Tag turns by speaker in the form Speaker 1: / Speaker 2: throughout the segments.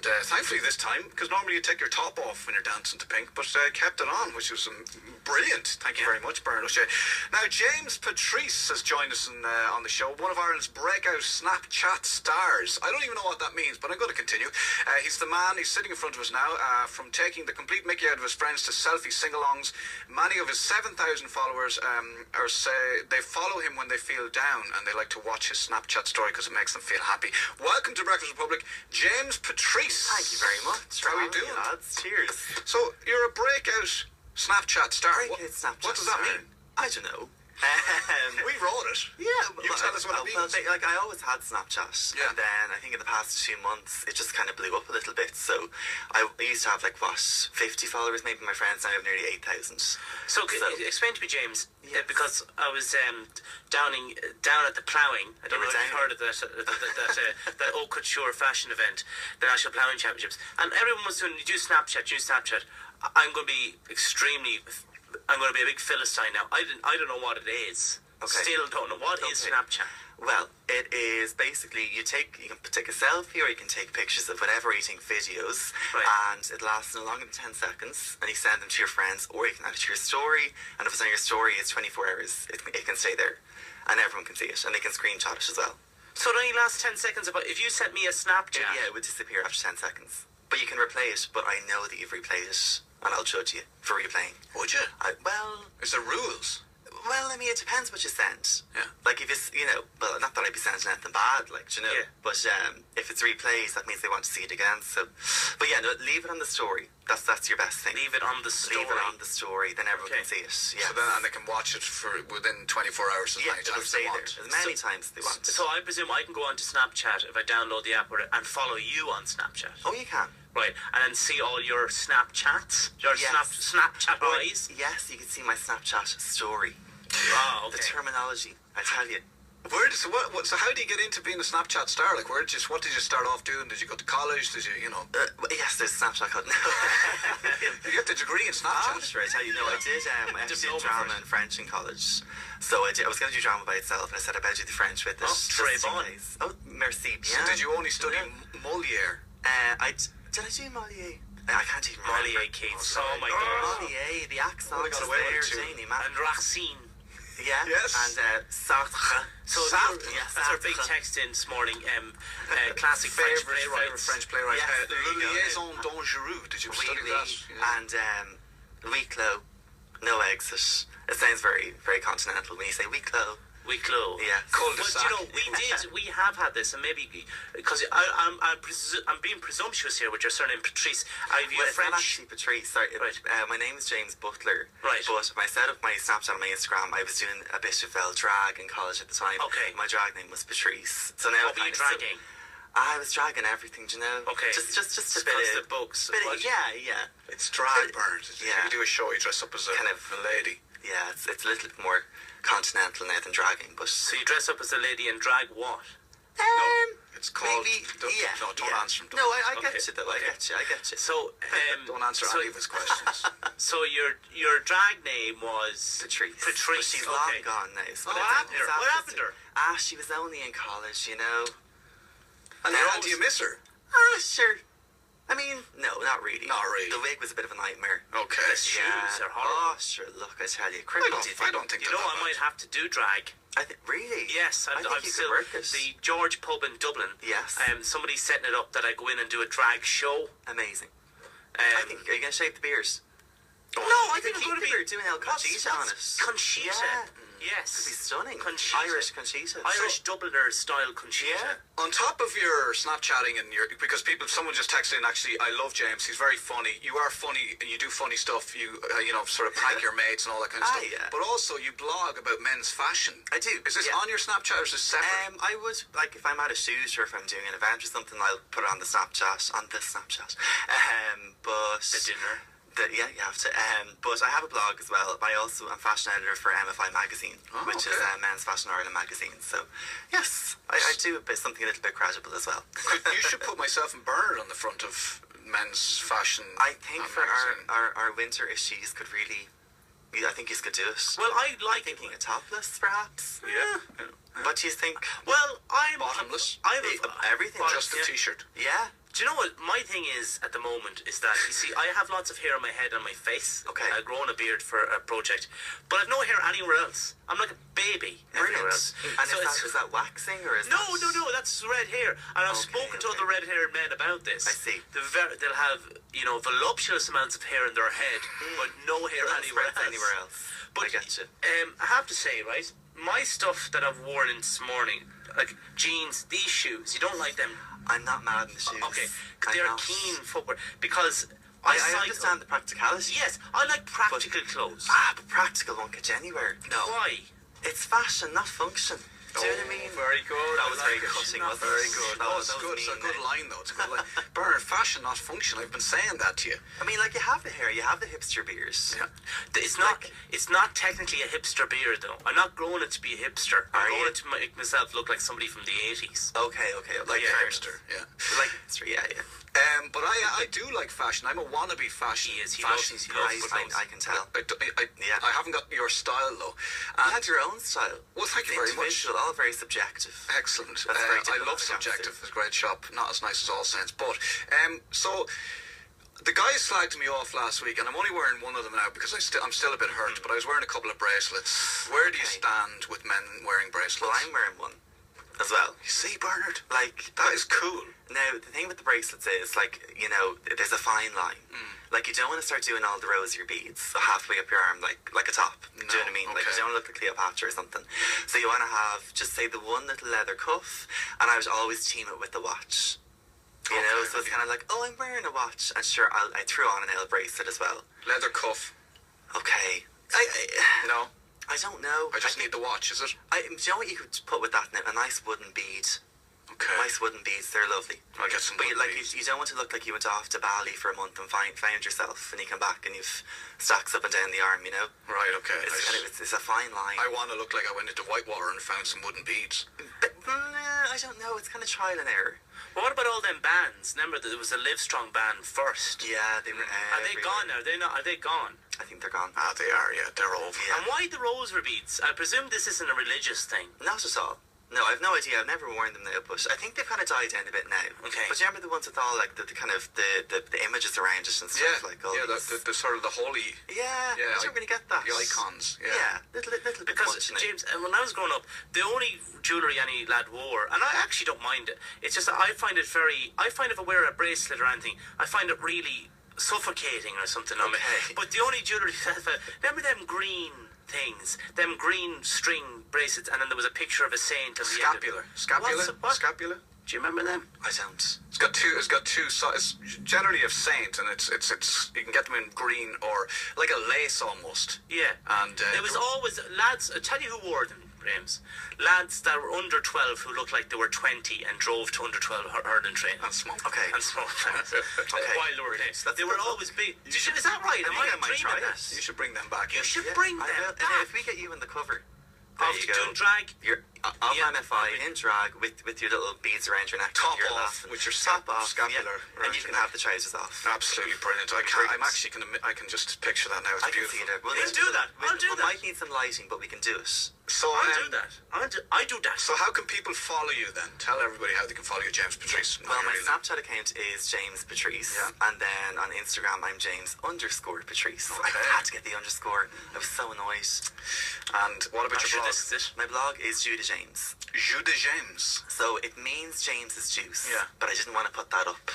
Speaker 1: And thankfully this time, because normally you take your top off when you're dancing to Pink, but kept it on, which was brilliant. Thank you very much, Bernard O'Shea. Now, James Patrice has joined us on the show, one of Ireland's breakout Snapchat stars. I don't even know what that means, but I'm going to continue. He's the man, he's sitting in front of us now, from taking the complete mickey out of his friends to selfie sing-alongs. Many of his 7,000 followers they follow him when they feel down, and they like to watch his Snapchat story because it makes them feel happy. Welcome to Breakfast Republic, James Patrice.
Speaker 2: Thank you very much.
Speaker 1: How are you doing?
Speaker 2: Lads. Cheers.
Speaker 1: So, you're a breakout Snapchat star.
Speaker 2: Snapchat
Speaker 1: what does that mean?
Speaker 2: I don't know.
Speaker 1: We wrote it.
Speaker 2: Yeah,
Speaker 1: you tell us what it means.
Speaker 2: Well, I always had Snapchat, and then I think in the past 2 months it just kind of blew up a little bit. So I used to have 50 followers, maybe. My friends now have nearly 8,000.
Speaker 3: So explain to me, James, because I was down at the ploughing. I don't know if you've heard of that haute couture fashion event, the National Ploughing Championships, and everyone was doing. You do Snapchat. I'm going to be a big Philistine now. I don't know what it is.
Speaker 2: Okay.
Speaker 3: Still don't know. What is Snapchat?
Speaker 2: Well, it is basically you can take a selfie, or you can take pictures of whatever, eating videos, and it lasts no longer than 10 seconds, and you send them to your friends, or you can add it to your story, and if it's on your story, it's 24 hours. It can stay there, and everyone can see it, and they can screenshot it as well.
Speaker 3: So it only lasts 10 seconds. If you sent me a Snapchat,
Speaker 2: it would disappear after 10 seconds. But you can replay it. But I know that you've replayed it, and I'll judge you for replaying.
Speaker 1: Would you? Is there rules?
Speaker 2: Well, I mean, it depends what you send.
Speaker 1: Yeah.
Speaker 2: Like, if it's, well, not that I'd be sending anything bad,
Speaker 3: Yeah.
Speaker 2: But if it's replays, that means they want to see it again. So, but yeah, no, leave it on the story. That's your best thing.
Speaker 3: Leave it on the story.
Speaker 2: Leave it on the story, then everyone can see it. Yeah.
Speaker 1: So then, and they can watch it for within 24 hours as many times they want.
Speaker 2: As many times they want.
Speaker 3: So I presume I can go onto Snapchat if I download the app and follow you on Snapchat.
Speaker 2: Oh, you can.
Speaker 3: Right, and then see all your Snapchats, your Snapchat eyes.
Speaker 2: Yes, you can see my Snapchat story.
Speaker 3: Oh, okay.
Speaker 2: The terminology, I tell you.
Speaker 1: So how do you get into being a Snapchat star? Like, what did you start off doing? Did you go to college? Did you,
Speaker 2: yes, there's Snapchat code.
Speaker 1: You get the degree in Snapchat?
Speaker 2: Oh, sure, I tell you. No, I did. I did drama and French in college. So I was going to do drama by itself, and I said I better do the French with it.
Speaker 3: Très bon.
Speaker 2: Oh, merci bien.
Speaker 1: So did you only study Moliere?
Speaker 2: Did I do Moliere? I can't even remember.
Speaker 3: Moliere Keats. Oh my God.
Speaker 2: Moliere, the accent is there, Janie, man.
Speaker 3: And Racine.
Speaker 2: Yeah.
Speaker 1: Yes.
Speaker 2: And Sartre.
Speaker 3: So that's our big text in this morning. Classic French playwright.
Speaker 1: Yes, Le Liaison Dangereux. Did you study that?
Speaker 2: And huis clos, no exit. It sounds very, very continental when you say huis clos.
Speaker 3: We close.
Speaker 2: Yeah.
Speaker 1: Cul-de-sac.
Speaker 3: But we have had this, and maybe because I'm being presumptuous here with your surname Patrice.
Speaker 2: It's not actually Patrice. Sorry. Right. My name is James Butler.
Speaker 3: Right.
Speaker 2: But when I set up my Snapchat and my Instagram, I was doing a bit of drag in college at the time.
Speaker 3: Okay.
Speaker 2: My drag name was Patrice. So now.
Speaker 3: What were you dragging?
Speaker 2: I was dragging everything,
Speaker 3: Okay.
Speaker 2: Just a bit
Speaker 3: of the books.
Speaker 2: Yeah.
Speaker 1: It's drag, Bernard.
Speaker 2: Yeah.
Speaker 1: You do a show, you dress up as a lady.
Speaker 2: Yeah, it's a little bit more continental now than dragging, but...
Speaker 3: So you dress up as a lady and drag what?
Speaker 1: It's called...
Speaker 2: Maybe,
Speaker 1: No, don't answer him.
Speaker 2: No, I get you, though. I get you.
Speaker 3: So,
Speaker 1: don't answer any of his questions.
Speaker 3: So your drag name was...
Speaker 2: Patrice.
Speaker 3: But
Speaker 2: she's long gone now. So
Speaker 3: what happened to her?
Speaker 2: She was only in college, And
Speaker 1: do you miss her?
Speaker 2: Sure. I mean, no, not really.
Speaker 1: Not really.
Speaker 2: The wig was a bit of a nightmare.
Speaker 1: Okay.
Speaker 3: The shoes are horrible.
Speaker 2: Oh, sure. Look, I tell you,
Speaker 1: I don't think
Speaker 3: you know I might have to do drag.
Speaker 2: Really?
Speaker 3: Yes,
Speaker 2: I think you could work it.
Speaker 3: The George pub in Dublin.
Speaker 2: Yes.
Speaker 3: Somebody's setting it up that I go in and do a drag show.
Speaker 2: Amazing. I think, are you going to shave the beard?
Speaker 3: No, I think I'm going to be
Speaker 2: doing El Conchita on it.
Speaker 3: Conchita.
Speaker 2: Yeah.
Speaker 3: Yes.
Speaker 2: Could be stunning.
Speaker 3: Conchita.
Speaker 2: Irish Conchita.
Speaker 3: Irish Dubliner style Conchita.
Speaker 1: On top of your Snapchatting and because someone just texted in, actually, I love James. He's very funny. You are funny and you do funny stuff. You sort of prank your mates and all that kind of stuff.
Speaker 2: Yeah.
Speaker 1: But also you blog about men's fashion.
Speaker 2: I do.
Speaker 1: Is this on your Snapchat or is this separate?
Speaker 2: I would, if I'm at a shoot or if I'm doing an event or something, I'll put it on the Snapchat. But
Speaker 3: The dinner.
Speaker 2: You have to. But I have a blog as well. I'm fashion editor for MFI magazine, which is Men's Fashion Ireland magazine. So, yes, I do something a little bit credible as well.
Speaker 1: You should put myself and Bernard on the front of Men's Fashion.
Speaker 2: I think for our winter issues could really. I think you could do it.
Speaker 3: Well, I like
Speaker 2: thinking a topless, perhaps.
Speaker 1: Yeah.
Speaker 2: What do you think?
Speaker 3: Well, I'm
Speaker 1: bottomless.
Speaker 2: Everything.
Speaker 1: Just a t-shirt.
Speaker 2: Yeah.
Speaker 3: Do you know what my thing is at the moment is that, you see, I have lots of hair on my head and my face.
Speaker 2: Okay.
Speaker 3: I've grown a beard for a project, but I've no hair anywhere else. I'm like a baby everywhere else.
Speaker 2: And
Speaker 3: So
Speaker 2: is that waxing or is
Speaker 3: no,
Speaker 2: that...
Speaker 3: no, that's red hair. And I've spoken to other red-haired men about this.
Speaker 2: I see.
Speaker 3: They'll have, voluptuous amounts of hair in their head, but no hair anywhere else. But
Speaker 2: I get you.
Speaker 3: I have to say, right, my stuff that I've worn in this morning, like jeans, these shoes, you don't like them.
Speaker 2: I'm not mad in the shoes.
Speaker 3: Okay, they're keen footwear because
Speaker 2: I
Speaker 3: cycle.
Speaker 2: understand the practicality.
Speaker 3: Yes, I like practical clothes.
Speaker 2: But practical won't get you anywhere.
Speaker 3: No. Why?
Speaker 2: It's fashion, not function. Do you know what I mean?
Speaker 1: Very good.
Speaker 2: That was very cutting, wasn't it?
Speaker 1: Very good.
Speaker 2: That was
Speaker 1: good. It's a
Speaker 2: mean.
Speaker 1: good line, though. It's a good line. Bernard, fashion, not function. I've been saying that to you.
Speaker 2: I mean, like, you have the hair, you have the hipster beers.
Speaker 1: Yeah.
Speaker 3: It's not technically a hipster beard, though. I'm not growing it to be a hipster. I'm growing it to make myself look like somebody from the 80s.
Speaker 2: Okay.
Speaker 1: Like a hipster, yeah.
Speaker 2: Like hipster, yeah.
Speaker 1: But I do like fashion. I'm a wannabe fashion.
Speaker 3: He is. He
Speaker 1: fashion.
Speaker 3: loves
Speaker 2: I can tell.
Speaker 1: I haven't got your style, though.
Speaker 2: You have your own style.
Speaker 1: Well, thank you very much.
Speaker 2: All very subjective.
Speaker 1: Excellent.
Speaker 2: That's very
Speaker 1: I love
Speaker 2: diplomatic,
Speaker 1: Subjective. It's a great shop. Not as nice as All Saints. But, so... The guys slagged me off last week, and I'm only wearing one of them now because I'm still a bit hurt, but I was wearing a couple of bracelets. Where do you stand with men wearing bracelets?
Speaker 2: Well, I'm wearing one as well.
Speaker 1: You see, Bernard?
Speaker 2: Like,
Speaker 1: that is cool.
Speaker 2: Now, the thing with the bracelets is, like, there's a fine line. Like, you don't want to start doing all the rosier beads halfway up your arm, like a top. Do you know what I mean?
Speaker 1: Okay.
Speaker 2: Like, you don't want to look like Cleopatra or something. So you want to have, just say, the one little leather cuff, and I would always team it with the watch. You know, so it's kind of like, oh, I'm wearing a watch, and sure, I threw on a nail bracelet as well.
Speaker 1: Leather cuff.
Speaker 2: Okay.
Speaker 1: No.
Speaker 2: I don't know.
Speaker 1: I just need the watch, is it?
Speaker 2: Do you know what you could put with that now? A nice wooden bead.
Speaker 1: Okay.
Speaker 2: Nice wooden beads, they're lovely.
Speaker 1: I'll get some
Speaker 2: But
Speaker 1: wooden beads.
Speaker 2: you don't want to look like you went off to Bali for a month and found yourself, and you come back and you've stacks up and down the arm, you know?
Speaker 1: Right, okay.
Speaker 2: It's a fine line.
Speaker 1: I want to look like I went into Whitewater and found some wooden beads.
Speaker 2: But, I don't know, it's kind of trial and error.
Speaker 3: But what about all them bands? Remember, there was a Livestrong band first.
Speaker 2: Yeah, they were.
Speaker 3: Are they gone now? Are they not? Are they gone?
Speaker 2: I think they're gone.
Speaker 1: They are, yeah. They're over.
Speaker 2: Yeah.
Speaker 3: And why the rosary beads? I presume this isn't a religious thing.
Speaker 2: Not at all. No, I've no idea. I've never worn them now, but I think they've kind of died down a bit now.
Speaker 3: Okay.
Speaker 2: But do you remember the ones with all like the kind of the images around it and stuff like all these...
Speaker 1: the sort of the holy.
Speaker 2: Yeah, I don't really get that.
Speaker 1: The icons.
Speaker 2: Yeah, little bit
Speaker 3: because
Speaker 2: much,
Speaker 3: James, when I was growing up, the only jewellery any lad wore, and I actually don't mind it. It's just that I find if I wear a bracelet or anything, I find it really suffocating or something on me. But the only jewellery remember them green things, them green string bracelets, and then there was a picture of a saint on the
Speaker 1: Scapular.
Speaker 3: What?
Speaker 1: Scapula.
Speaker 3: Do you remember them?
Speaker 2: I don't.
Speaker 1: It's got two sides. Generally of saint, and it's you can get them in green or like a lace almost.
Speaker 3: Yeah.
Speaker 1: And
Speaker 3: it was always lads. I'll tell you who wore them. James, lads that were under 12 who looked like they were 20 and drove to under 12 hurling train
Speaker 1: and smoked.
Speaker 2: Okay.
Speaker 3: And smoked.
Speaker 2: Okay.
Speaker 3: While they were there. They were always big. Is that right? Am I dreaming that?
Speaker 1: You should bring them back.
Speaker 3: You should bring them back.
Speaker 2: If we get you in the cover.
Speaker 3: Of doing drag.
Speaker 2: You're MFI in drag with your little beads around your neck.
Speaker 1: Top off with your top off scapular,
Speaker 2: and you can have the trousers off.
Speaker 1: Absolutely brilliant. I can just picture that now. It's beautiful.
Speaker 2: See that.
Speaker 3: Let's do that. I'll do that.
Speaker 2: We might need some lighting, but we can do it.
Speaker 1: So
Speaker 3: I'll do that. I do that.
Speaker 1: So how can people follow you then? Tell everybody how they can follow you, James Patrice.
Speaker 2: Well, my Snapchat account is James Patrice, and then on Instagram I'm James_Patrice. I had to get the underscore. I was so annoyed.
Speaker 1: And what about your blog?
Speaker 2: My blog is Judah James.
Speaker 1: Judah James.
Speaker 2: So it means James's juice.
Speaker 1: Yeah.
Speaker 2: But I didn't want to put that up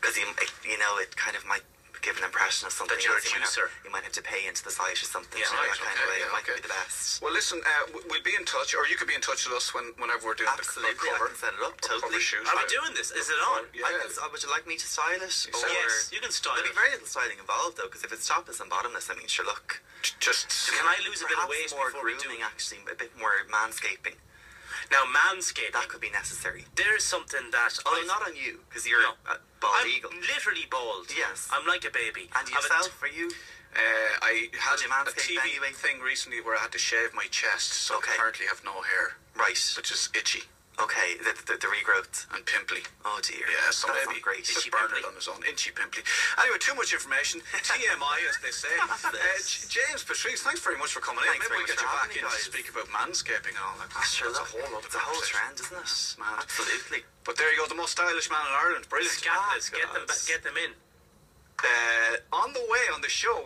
Speaker 2: because it kind of might give an impression of something
Speaker 3: that you're
Speaker 2: else.
Speaker 3: A juicer.
Speaker 2: You might have to pay into the site or something.
Speaker 3: Yeah,
Speaker 2: that kind of way. It might be the best.
Speaker 1: Well, listen, we'll be in touch, or you could be in touch with us whenever we're doing
Speaker 2: Absolutely,
Speaker 1: the cover.
Speaker 2: I can set it up. Totally.
Speaker 3: Are we doing this? Is it on?
Speaker 1: Yeah.
Speaker 2: Would you like me to style it?
Speaker 3: Yes, you can style it.
Speaker 2: There'll be very little styling involved though, because if it's topless and bottomless, I mean, sure, look.
Speaker 1: Just.
Speaker 3: Can I lose a bit of weight
Speaker 2: more
Speaker 3: before we do?
Speaker 2: Grooming, actually, a bit more manscaping.
Speaker 3: Now, manscaping.
Speaker 2: That could be necessary.
Speaker 3: There's something that...
Speaker 2: Although not on you, because you're a bald eagle.
Speaker 3: I'm literally bald.
Speaker 2: Yes.
Speaker 3: I'm like a baby.
Speaker 2: And yourself, are you?
Speaker 1: I had a TV
Speaker 2: anyway?
Speaker 1: thing recently where I had to shave my chest, so I currently have no hair.
Speaker 2: Right.
Speaker 1: Which is itchy.
Speaker 2: Okay, the regrowth.
Speaker 1: And pimply.
Speaker 2: Oh dear.
Speaker 1: Yeah, so
Speaker 2: that's
Speaker 1: maybe
Speaker 2: not great.
Speaker 1: just Bernard on his own. Inchy pimply. Anyway, too much information. TMI, as they say. James Patrice, thanks very much for coming in.
Speaker 2: Thanks
Speaker 1: Maybe
Speaker 2: very
Speaker 1: we'll get
Speaker 2: much
Speaker 1: you
Speaker 2: for
Speaker 1: back
Speaker 2: having
Speaker 1: in
Speaker 2: me,
Speaker 1: to
Speaker 2: guys.
Speaker 1: speak about manscaping and all that.
Speaker 2: Sure,
Speaker 1: That's a whole lot of
Speaker 2: it's a whole trend, isn't it?
Speaker 1: Mad.
Speaker 2: Absolutely.
Speaker 1: But there you go, the most stylish man in Ireland. Brilliant.
Speaker 3: Scatless, get them in.
Speaker 1: On the way on the show.